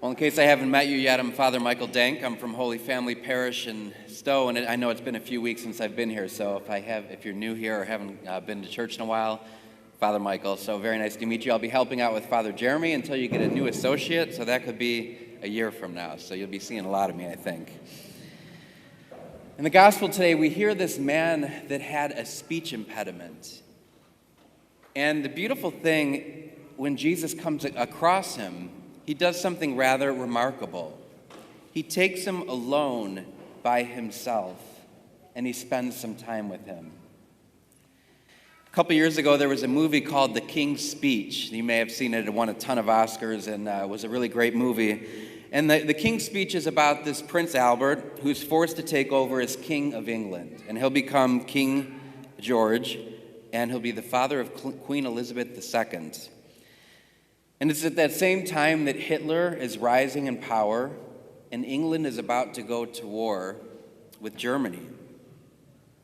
Well, in case I haven't met you yet, I'm Father Michael Dank. I'm from Holy Family Parish in Stowe, and I know it's been a few weeks since I've been here, so if you're new here or haven't been to church in a while, Father Michael. So very nice to meet you. I'll be helping out with Father Jeremy until you get a new associate, so that could be a year from now, so you'll be seeing a lot of me, I think. In the gospel today, we hear this man that had a speech impediment. And the beautiful thing, when Jesus comes across him, he does something rather remarkable. He takes him alone by himself, and he spends some time with him. A couple years ago, there was a movie called The King's Speech. You may have seen it. It won a ton of Oscars and was a really great movie. And the King's Speech is about this Prince Albert who's forced to take over as King of England. And he'll become King George, and he'll be the father of Queen Elizabeth II. And it's at that same time that Hitler is rising in power and England is about to go to war with Germany.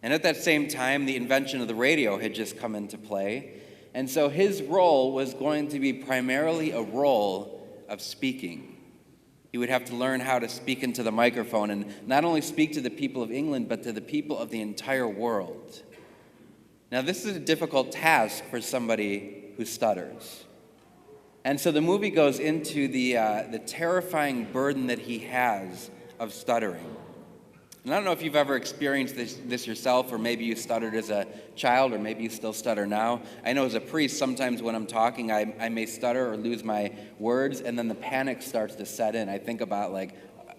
And at that same time, the invention of the radio had just come into play. And so his role was going to be primarily a role of speaking. He would have to learn how to speak into the microphone and not only speak to the people of England, but to the people of the entire world. Now, this is a difficult task for somebody who stutters. And so the movie goes into the terrifying burden that he has of stuttering. And I don't know if you've ever experienced this yourself, or maybe you stuttered as a child, or maybe you still stutter now. I know as a priest, sometimes when I'm talking, I may stutter or lose my words, and then the panic starts to set in. I think about,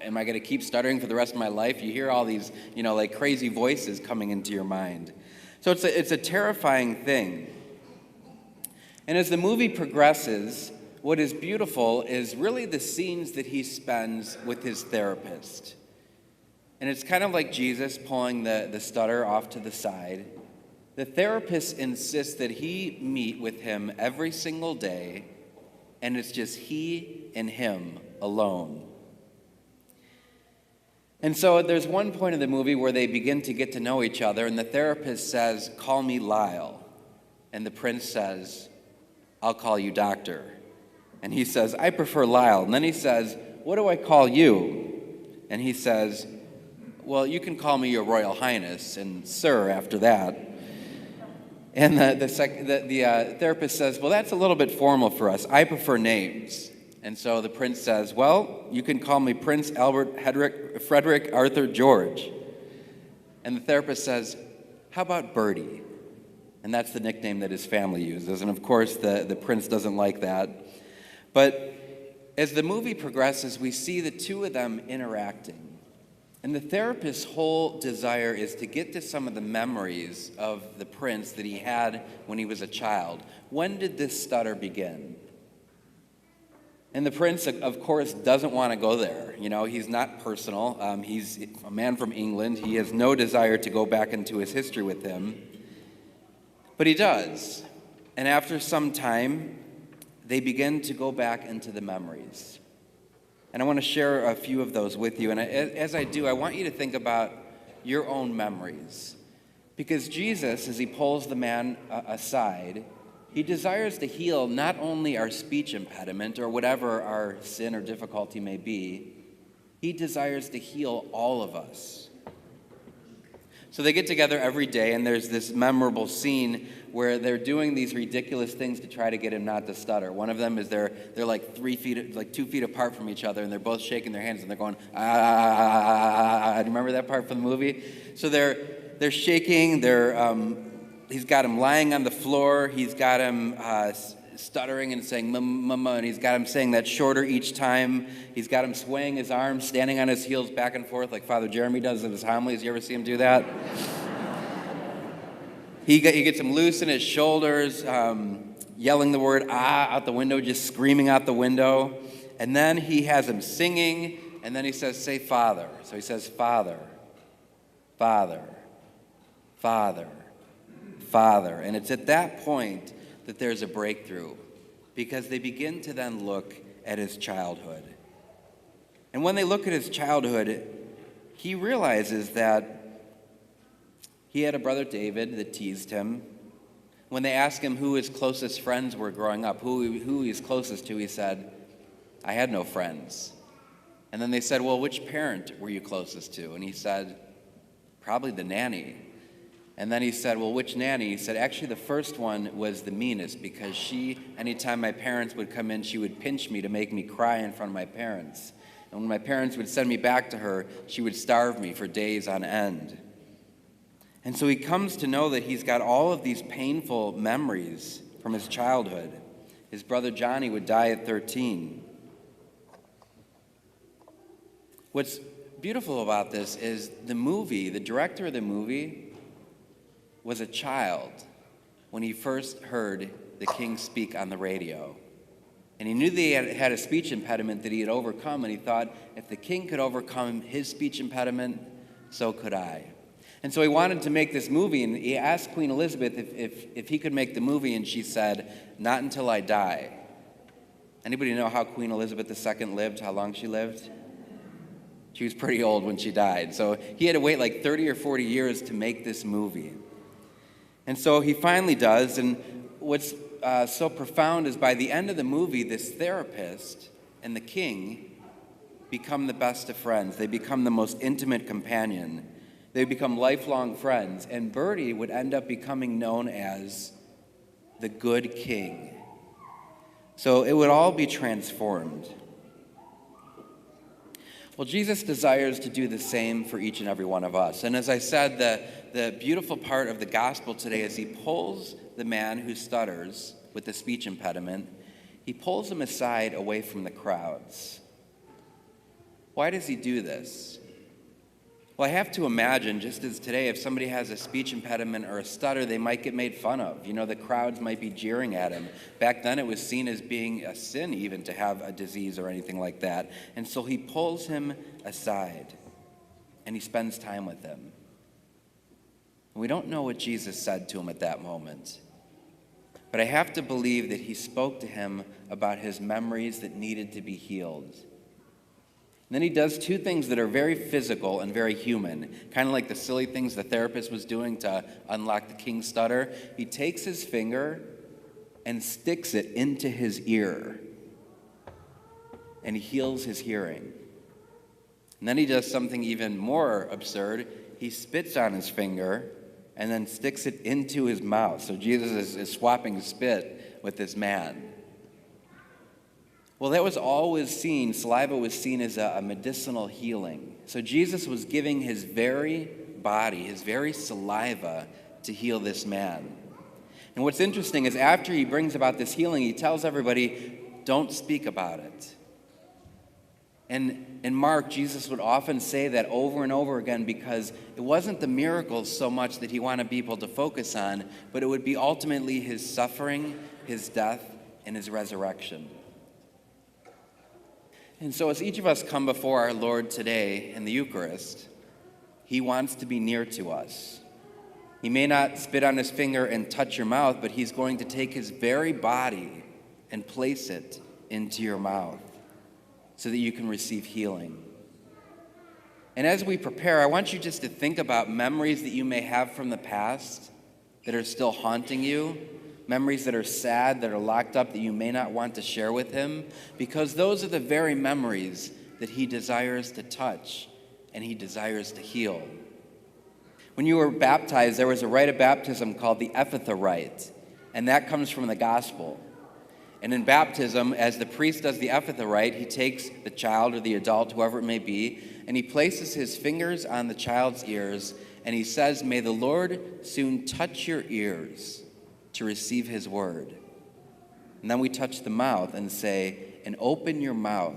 am I going to keep stuttering for the rest of my life? You hear all these, crazy voices coming into your mind. So it's a terrifying thing. And as the movie progresses, what is beautiful is really the scenes that he spends with his therapist. And it's kind of like Jesus pulling the stutter off to the side. The therapist insists that he meet with him every single day, and it's just he and him alone. And so there's one point in the movie where they begin to get to know each other, and the therapist says, "Call me Lyle." And the prince says, "I'll call you Doctor." And he says, "I prefer Lyle." And then he says, "What do I call you?" And he says, "Well, you can call me Your Royal Highness," and "Sir" after that. And the therapist says, "Well, that's a little bit formal for us. I prefer names." And so the prince says, "Well, you can call me Prince Albert Frederick Arthur George." And the therapist says, "How about Bertie?" And that's the nickname that his family uses. And of course, the prince doesn't like that. But as the movie progresses, we see the two of them interacting. And the therapist's whole desire is to get to some of the memories of the prince that he had when he was a child. When did this stutter begin? And the prince, of course, doesn't want to go there. He's not personal. He's a man from England. He has no desire to go back into his history with him. But he does. And after some time, they begin to go back into the memories. And I want to share a few of those with you. And as I do, I want you to think about your own memories. Because Jesus, as he pulls the man aside, he desires to heal not only our speech impediment or whatever our sin or difficulty may be, he desires to heal all of us. So they get together every day, and there's this memorable scene where they're doing these ridiculous things to try to get him not to stutter. One of them is they're like 2 feet apart from each other, and they're both shaking their hands, and they're going, ah. Do you remember that part from the movie? So they're shaking, he's got him lying on the floor, he's got him stuttering and saying mama, and he's got him saying that shorter each time. He's got him swaying his arms, standing on his heels back and forth like Father Jeremy does in his homilies. You ever see him do that? He gets him loose in his shoulders, yelling the word ah out the window, just screaming out the window. And then he has him singing, and then he says, "Say Father." So he says, "Father, Father, Father, Father." And it's at that point that there's a breakthrough, because they begin to then look at his childhood. And when they look at his childhood, he realizes that he had a brother David that teased him. When they asked him who his closest friends were growing up, who he was closest to, he said, I had no friends. And then they said, well, which parent were you closest to? And he said, probably the nanny. And then he said, well, which nanny? He said, actually, the first one was the meanest because anytime my parents would come in, she would pinch me to make me cry in front of my parents. And when my parents would send me back to her, she would starve me for days on end. And so he comes to know that he's got all of these painful memories from his childhood. His brother Johnny would die at 13. What's beautiful about this is the director of the movie was a child when he first heard the king speak on the radio. And he knew that he had a speech impediment that he had overcome, and he thought, if the king could overcome his speech impediment, so could I. And so he wanted to make this movie, and he asked Queen Elizabeth if he could make the movie, and she said, not until I die. Anybody know how Queen Elizabeth II lived, how long she lived? She was pretty old when she died. So he had to wait like 30 or 40 years to make this movie. And so he finally does, and what's so profound is by the end of the movie, this therapist and the king become the best of friends. They become the most intimate companion. They become lifelong friends, and Bertie would end up becoming known as the good king. So it would all be transformed. Well, Jesus desires to do the same for each and every one of us. And as I said, the beautiful part of the gospel today is he pulls the man who stutters with the speech impediment, he pulls him aside away from the crowds. Why does he do this? Well, I have to imagine, just as today, if somebody has a speech impediment or a stutter, they might get made fun of. You know, the crowds might be jeering at him. Back then, it was seen as being a sin even to have a disease or anything like that. And so he pulls him aside, and he spends time with him. And we don't know what Jesus said to him at that moment. But I have to believe that he spoke to him about his memories that needed to be healed. And then he does two things that are very physical and very human, kind of like the silly things the therapist was doing to unlock the king's stutter. He takes his finger and sticks it into his ear, and he heals his hearing. And then he does something even more absurd. He spits on his finger and then sticks it into his mouth. So Jesus is swapping spit with this man. Well, that was always seen, saliva was seen as a medicinal healing. So Jesus was giving his very body, his very saliva, to heal this man. And what's interesting is after he brings about this healing, he tells everybody, don't speak about it. And in Mark, Jesus would often say that over and over again because it wasn't the miracles so much that he wanted people to focus on, but it would be ultimately his suffering, his death, and his resurrection. And so as each of us come before our Lord today in the Eucharist, he wants to be near to us. He may not spit on his finger and touch your mouth, but he's going to take his very body and place it into your mouth so that you can receive healing. And as we prepare, I want you just to think about memories that you may have from the past that are still haunting you, memories that are sad, that are locked up, that you may not want to share with him, because those are the very memories that he desires to touch and he desires to heal. When you were baptized, there was a rite of baptism called the Ephatha rite, and that comes from the gospel. And in baptism, as the priest does the Ephatha rite, he takes the child or the adult, whoever it may be, and he places his fingers on the child's ears, and he says, "May the Lord soon touch your ears to receive his word." And then we touch the mouth and say, "And open your mouth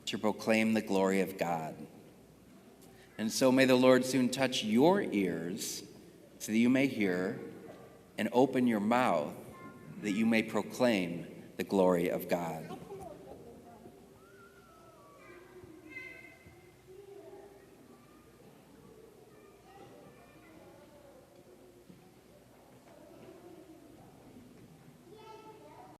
to proclaim the glory of God." And so may the Lord soon touch your ears so that you may hear, and open your mouth that you may proclaim the glory of God.